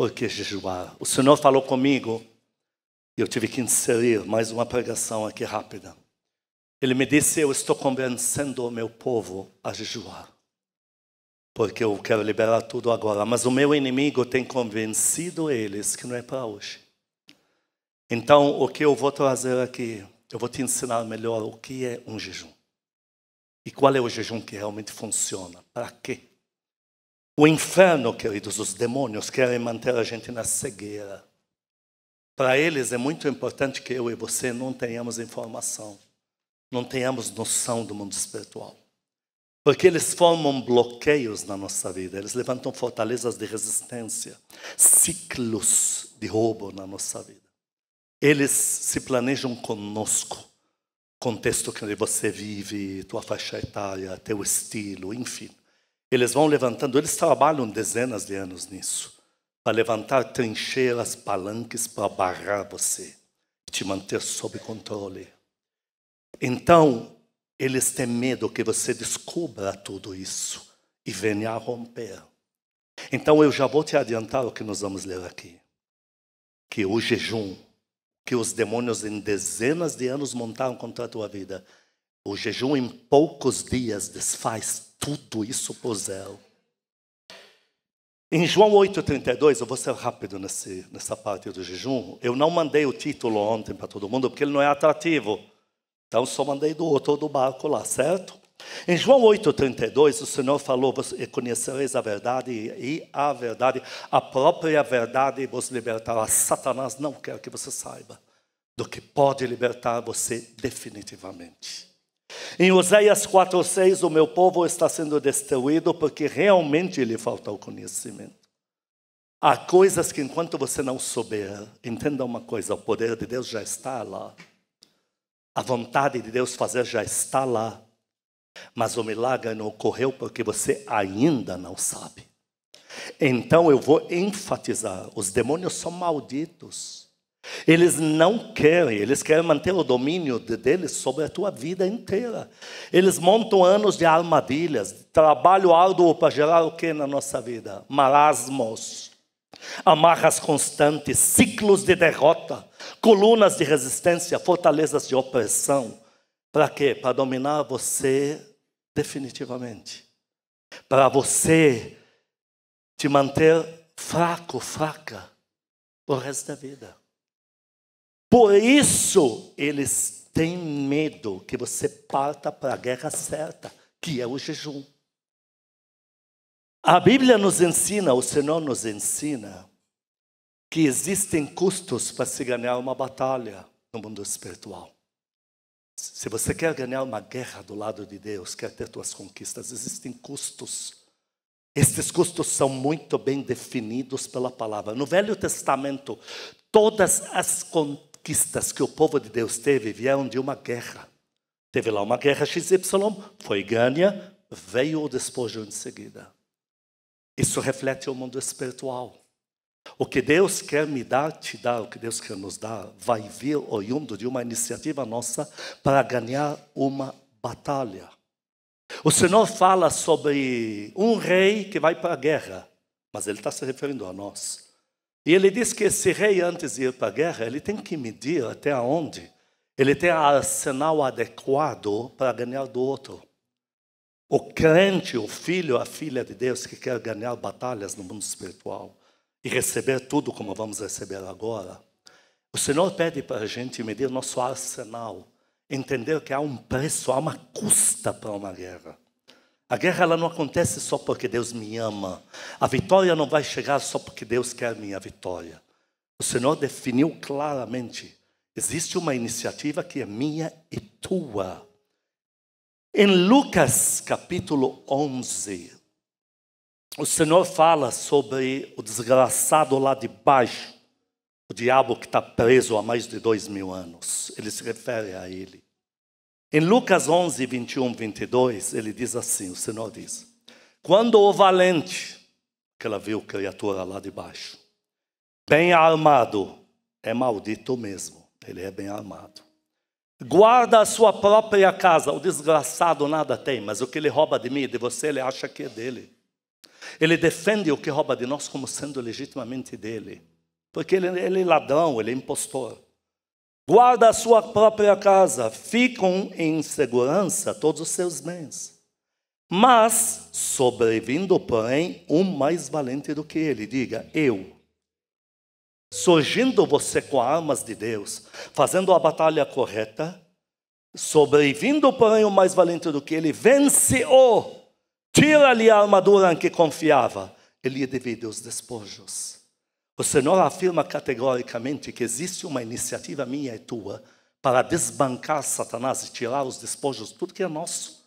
Por que jejuar? O Senhor falou comigo, e eu tive que inserir mais uma pregação aqui rápida. Ele me disse, eu estou convencendo o meu povo a jejuar. Porque eu quero liberar tudo agora. Mas o meu inimigo tem convencido eles que não é para hoje. Então, o que eu vou trazer aqui, eu vou te ensinar melhor o que é um jejum. E qual é o jejum que realmente funciona. Para quê? O inferno, queridos, os demônios querem manter a gente na cegueira. Para eles é muito importante que eu e você não tenhamos informação. Não tenhamos noção do mundo espiritual. Porque eles formam bloqueios na nossa vida. Eles levantam fortalezas de resistência. Ciclos de roubo na nossa vida. Eles se planejam conosco. Contexto que você vive, tua faixa etária, teu estilo, enfim. Eles vão levantando, eles trabalham dezenas de anos nisso. Para levantar trincheiras, palanques para barrar você. E te manter sob controle. Então, eles têm medo que você descubra tudo isso. E venha a romper. Então, eu já vou te adiantar o que nós vamos ler aqui. Que o jejum, que os demônios em dezenas de anos montaram contra a tua vida. O jejum em poucos dias desfaz tudo isso por zero. Em João 8,32, eu vou ser rápido nessa parte do jejum. Eu não mandei o título ontem para todo mundo, porque ele não é atrativo. Então, só mandei do outro do barco lá, certo? Em João 8,32, o Senhor falou, conhecereis a verdade e a verdade, a própria verdade vos libertará. Satanás não quer que você saiba do que pode libertar você definitivamente. Em Oséias 4,6, o meu povo está sendo destruído porque realmente lhe falta o conhecimento. Há coisas que enquanto você não souber, entenda uma coisa, o poder de Deus já está lá. A vontade de Deus fazer já está lá. Mas o milagre não ocorreu porque você ainda não sabe. Então eu vou enfatizar, os demônios são malditos. Eles não querem, eles querem manter o domínio deles sobre a tua vida inteira. Eles montam anos de armadilhas, trabalho árduo para gerar o que na nossa vida? Marasmos, amarras constantes, ciclos de derrota, colunas de resistência, fortalezas de opressão. Para quê? Para dominar você definitivamente. Para você te manter fraco, fraca, o resto da vida. Por isso, eles têm medo que você parta para a guerra certa, que é o jejum. A Bíblia nos ensina, o Senhor nos ensina, que existem custos para se ganhar uma batalha no mundo espiritual. Se você quer ganhar uma guerra do lado de Deus, quer ter suas conquistas, existem custos. Estes custos são muito bem definidos pela palavra. No Velho Testamento, todas as conquistas que o povo de Deus teve vieram de uma guerra. Teve lá uma guerra XY, foi ganha, veio o despojo em seguida. Isso reflete o mundo espiritual. O que Deus quer me dar, te dar, o que Deus quer nos dar, vai vir oriundo de uma iniciativa nossa para ganhar uma batalha. O Senhor fala sobre um rei que vai para a guerra, mas ele está se referindo a nós. E ele diz que esse rei, antes de ir para a guerra, ele tem que medir até onde ele tem arsenal adequado para ganhar do outro. O crente, o filho, a filha de Deus que quer ganhar batalhas no mundo espiritual e receber tudo como vamos receber agora, o Senhor pede para a gente medir nosso arsenal, entender que há um preço, há uma custa para uma guerra. A guerra ela não acontece só porque Deus me ama. A vitória não vai chegar só porque Deus quer minha vitória. O Senhor definiu claramente, existe uma iniciativa que é minha e tua. Em Lucas capítulo 11, o Senhor fala sobre o desgraçado lá de baixo, o diabo que está preso há mais de 2000 anos. Ele se refere a ele. Em Lucas 11, 21, 22, ele diz assim, o Senhor diz, quando o valente, aquela viu criatura lá de baixo, bem armado, é maldito mesmo, ele é bem armado. Guarda a sua própria casa, o desgraçado nada tem, mas o que ele rouba de mim e de você, ele acha que é dele. Ele defende o que rouba de nós como sendo legitimamente dele. Porque ele é ladrão, ele é impostor. Guarda a sua própria casa, ficam em segurança todos os seus bens. Mas, sobrevindo, porém, um mais valente do que ele, diga, eu. Surgindo você com armas de Deus, fazendo a batalha correta, sobrevindo, porém, um mais valente do que ele, vence-o, tira-lhe a armadura em que confiava, ele lhe divide os despojos. O Senhor afirma categoricamente que existe uma iniciativa minha e tua para desbancar Satanás e tirar os despojos, tudo que é nosso,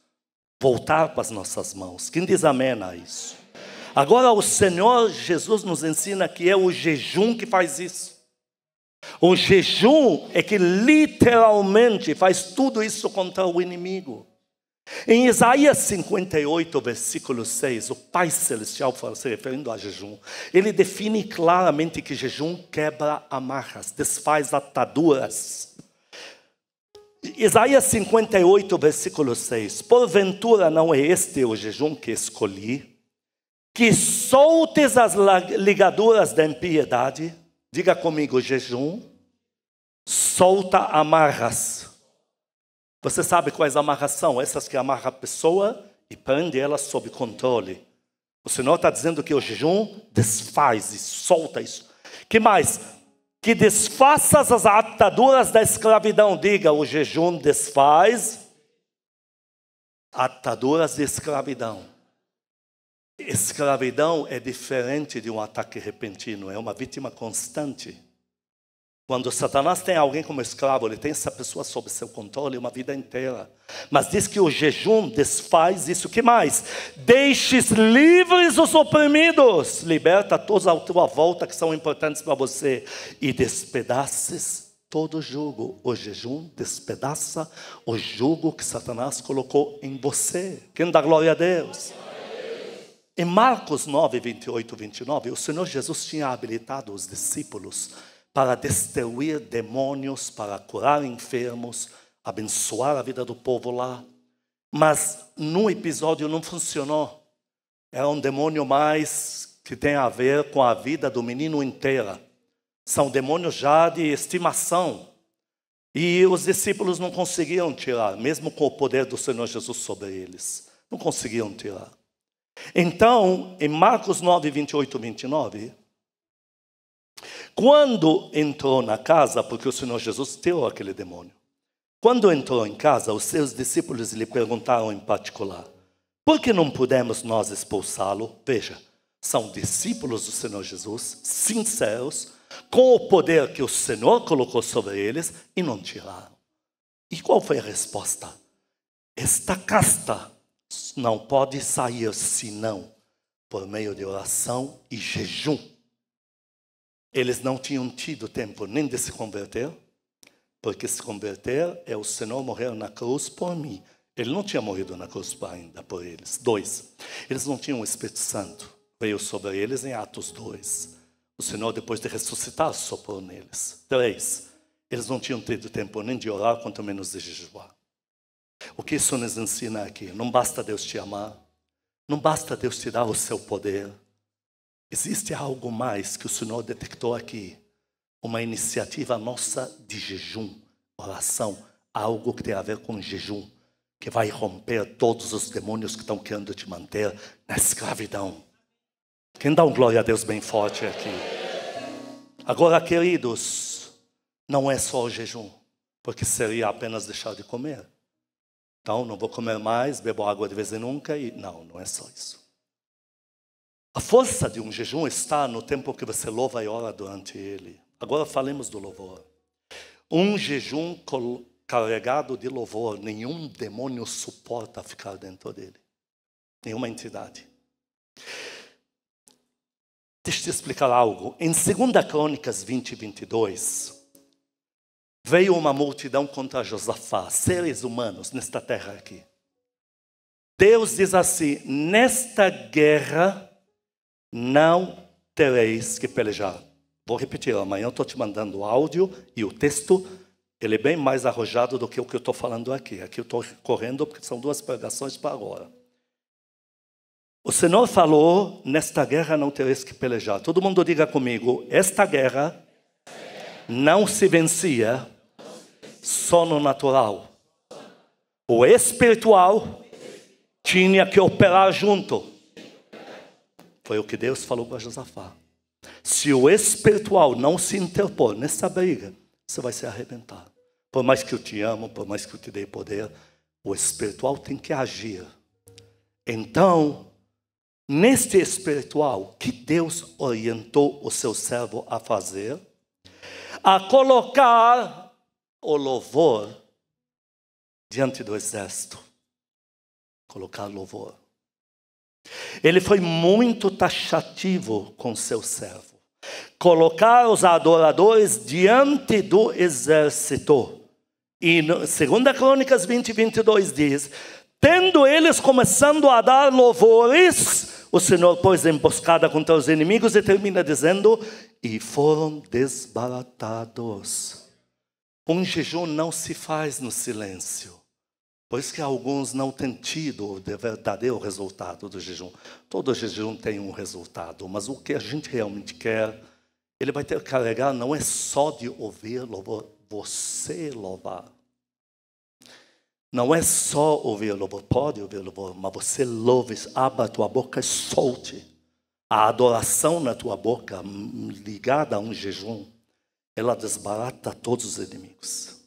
voltar para as nossas mãos. Quem diz amém a isso? Agora o Senhor Jesus nos ensina que é o jejum que faz isso. O jejum é que literalmente faz tudo isso contra o inimigo. Em Isaías 58, versículo 6, o Pai Celestial, se referindo a jejum, ele define claramente que jejum quebra amarras, desfaz ataduras. Isaías 58, versículo 6, porventura não é este o jejum que escolhi, que soltes as ligaduras da impiedade, diga comigo, jejum, solta amarras. Você sabe quais amarras são? Essas que amarram a pessoa e prende ela sob controle. O Senhor está dizendo que o jejum desfaz e solta isso. Que mais? Que desfaças as ataduras da escravidão. Diga, o jejum desfaz ataduras de escravidão. Escravidão é diferente de um ataque repentino, é uma vítima constante. Quando Satanás tem alguém como escravo, ele tem essa pessoa sob seu controle uma vida inteira. Mas diz que o jejum desfaz isso. O que mais? Deixes livres os oprimidos. Liberta todos à tua volta que são importantes para você. E despedaces todo o jugo. O jejum despedaça o jugo que Satanás colocou em você. Quem dá glória a Deus? Em Marcos 9, 28, 29, o Senhor Jesus tinha habilitado os discípulos para destruir demônios, para curar enfermos, abençoar a vida do povo lá. Mas no episódio não funcionou. É um demônio mais que tem a ver com a vida do menino inteira. São demônios já de estimação. E os discípulos não conseguiam tirar, mesmo com o poder do Senhor Jesus sobre eles. Não conseguiam tirar. Então, em Marcos 9, 28, 29... quando entrou na casa, porque o Senhor Jesus tirou aquele demônio. Quando entrou em casa, os seus discípulos lhe perguntaram em particular, por que não pudemos nós expulsá-lo? Veja, são discípulos do Senhor Jesus, sinceros, com o poder que o Senhor colocou sobre eles e não tiraram. E qual foi a resposta? Esta casta não pode sair senão por meio de oração e jejum. Eles não tinham tido tempo nem de se converter, porque se converter é o Senhor morrer na cruz por mim. Ele não tinha morrido na cruz ainda por eles. 2, eles não tinham o Espírito Santo. Veio sobre eles em Atos 2. O Senhor, depois de ressuscitar, soprou neles. 3, eles não tinham tido tempo nem de orar, quanto menos de jejuar. O que isso nos ensina aqui? Não basta Deus te amar, não basta Deus te dar o seu poder. Existe algo mais que o Senhor detectou aqui. Uma iniciativa nossa de jejum, oração. Algo que tem a ver com jejum. Que vai romper todos os demônios que estão querendo te manter na escravidão. Quem dá glória a Deus bem forte aqui? Agora, queridos, não é só o jejum. Porque seria apenas deixar de comer. Então, não vou comer mais, bebo água de vez em nunca. Não é só isso. A força de um jejum está no tempo que você louva e ora durante ele. Agora falemos do louvor. Um jejum carregado de louvor, nenhum demônio suporta ficar dentro dele. Nenhuma entidade. Deixa eu te explicar algo. Em 2 Crônicas 20, 22, veio uma multidão contra Josafá, seres humanos nesta terra aqui. Deus diz assim, nesta guerra não tereis que pelejar. Vou repetir, amanhã eu estou te mandando o áudio e o texto, ele é bem mais arrojado do que o que eu estou falando aqui. Aqui eu estou correndo porque são 2 pregações para agora. O Senhor falou, nesta guerra não tereis que pelejar. Todo mundo diga comigo, esta guerra não se vencia só no natural. O espiritual tinha que operar junto. Foi o que Deus falou para Josafá. Se o espiritual não se interpor nessa briga, você vai se arrebentar. Por mais que eu te amo, por mais que eu te dê poder, o espiritual tem que agir. Então, neste espiritual que Deus orientou o seu servo a fazer, a colocar o louvor diante do exército. Colocar louvor. Ele foi muito taxativo com seu servo. Colocar os adoradores diante do exército. E 2 Crônicas 20, 22 diz: tendo eles começando a dar louvores, o Senhor pôs emboscada contra os inimigos, e termina dizendo: e foram desbaratados. Um jejum não se faz no silêncio. Por isso que alguns não têm tido o verdadeiro resultado do jejum. Todo jejum tem um resultado, mas o que a gente realmente quer, ele vai ter que carregar, não é só de ouvir louvor, você louvar. Não é só ouvir louvor, pode ouvir louvor, mas você louve, abra a tua boca e solte. A adoração na tua boca, ligada a um jejum, ela desbarata todos os inimigos.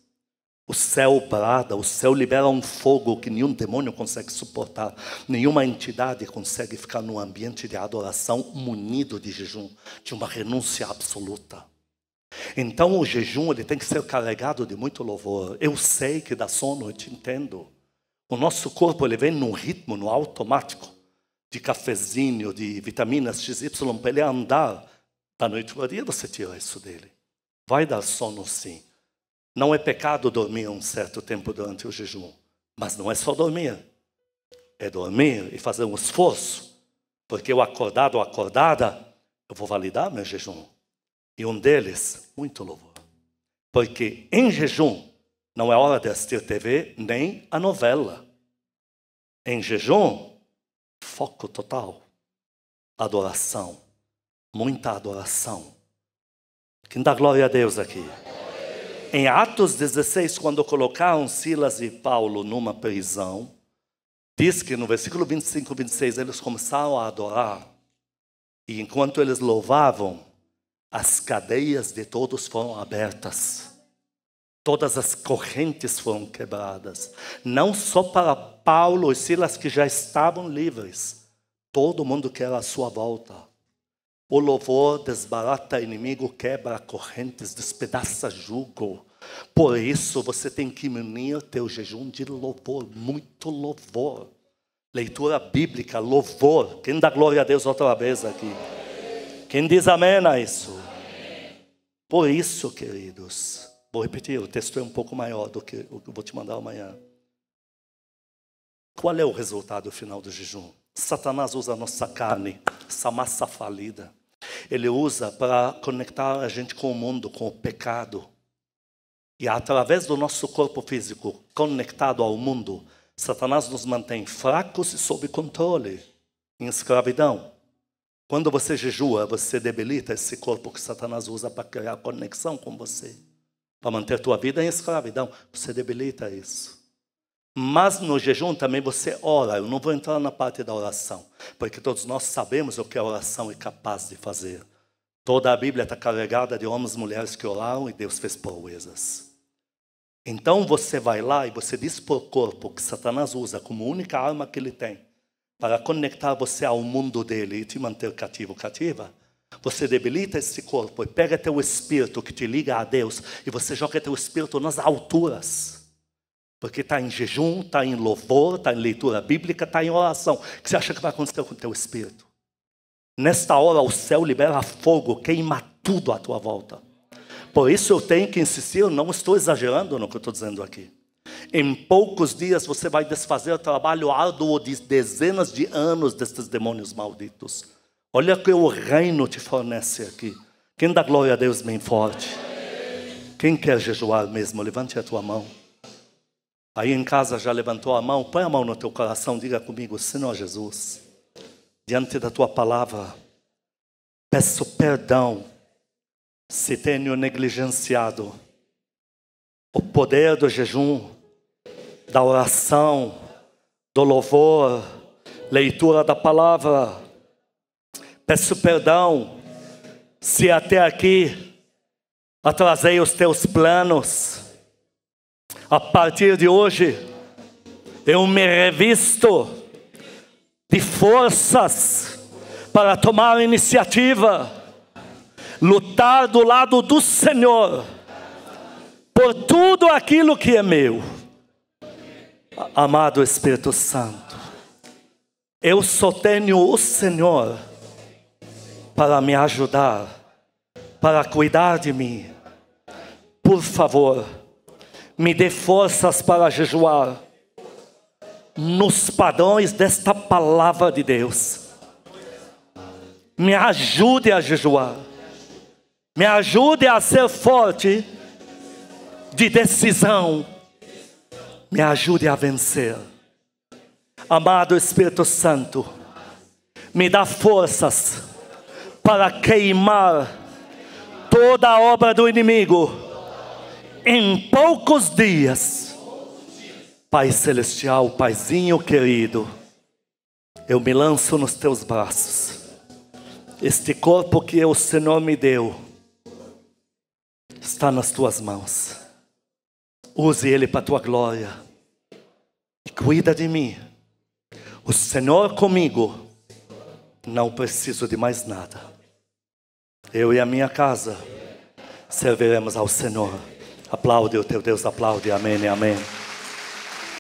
O céu brada, o céu libera um fogo que nenhum demônio consegue suportar. Nenhuma entidade consegue ficar num ambiente de adoração munido de jejum, de uma renúncia absoluta. Então o jejum ele tem que ser carregado de muito louvor. Eu sei que dá sono, eu te entendo. O nosso corpo ele vem num ritmo, no automático, de cafezinho, de vitaminas XY, para ele andar. Da noite para o dia você tira isso dele. Vai dar sono sim. Não é pecado dormir um certo tempo durante o jejum. Mas não é só dormir. É dormir e fazer um esforço. Porque eu acordado ou acordada, eu vou validar meu jejum. E um deles, muito louvor. Porque em jejum, não é hora de assistir TV, nem a novela. Em jejum, foco total. Adoração. Muita adoração. Quem dá glória a Deus aqui? Em Atos 16, quando colocaram Silas e Paulo numa prisão, diz que no versículo 25 e 26, eles começaram a adorar. E enquanto eles louvavam, as cadeias de todos foram abertas. Todas as correntes foram quebradas. Não só para Paulo e Silas, que já estavam livres. Todo mundo que era à sua volta. O louvor desbarata inimigo, quebra correntes, despedaça jugo. Por isso você tem que unir teu jejum de louvor. Muito louvor. Leitura bíblica, louvor. Quem dá glória a Deus outra vez aqui? Quem diz amém a isso? Por isso, queridos, vou repetir, o texto é um pouco maior do que o que eu vou te mandar amanhã. Qual é o resultado final do jejum? Satanás usa a nossa carne, essa massa falida. Ele usa para conectar a gente com o mundo, com o pecado. E através do nosso corpo físico conectado ao mundo, Satanás nos mantém fracos e sob controle, em escravidão. Quando você jejua, você debilita esse corpo que Satanás usa para criar conexão com você. Para manter a tua vida em escravidão. Você debilita isso. Mas no jejum também você ora. Eu não vou entrar na parte da oração. Porque todos nós sabemos o que a oração é capaz de fazer. Toda a Bíblia está carregada de homens e mulheres que oraram e Deus fez proezas. Então você vai lá e você diz para o corpo que Satanás usa como única arma que ele tem para conectar você ao mundo dele e te manter cativo, cativa. Você debilita esse corpo e pega teu espírito que te liga a Deus e você joga teu espírito nas alturas. Porque está em jejum, está em louvor, está em leitura bíblica, está em oração. O que você acha que vai acontecer com o teu espírito? Nesta hora o céu libera fogo, queima tudo à tua volta. Por isso eu tenho que insistir, eu não estou exagerando no que eu estou dizendo aqui. Em poucos dias você vai desfazer o trabalho árduo de dezenas de anos destes demônios malditos. Olha o que o reino te fornece aqui. Quem dá glória a Deus bem forte? Quem quer jejuar mesmo? Levante a tua mão. Aí em casa já levantou a mão? Põe a mão no teu coração, diga comigo: Senhor Jesus, diante da tua palavra, peço perdão se tenho negligenciado o poder do jejum, da oração, do louvor, leitura da palavra. Peço perdão se até aqui atrasei os teus planos. A partir de hoje, eu me revisto de forças para tomar iniciativa, lutar do lado do Senhor por tudo aquilo que é meu. Amado Espírito Santo, eu só tenho o Senhor para me ajudar, para cuidar de mim. Por favor, me dê forças para jejuar nos padrões desta palavra de Deus. Me ajude a jejuar. Me ajude a ser forte de decisão. Me ajude a vencer. Amado Espírito Santo, me dá forças para queimar toda a obra do inimigo em poucos dias. Pai Celestial, Paizinho querido, eu me lanço nos teus braços. Este corpo que o Senhor me deu está nas tuas mãos. Use ele para a tua glória e cuida de mim. O Senhor comigo, não preciso de mais nada. Eu e a minha casa serviremos ao Senhor. Aplaude o teu Deus, aplaude, amém e amém.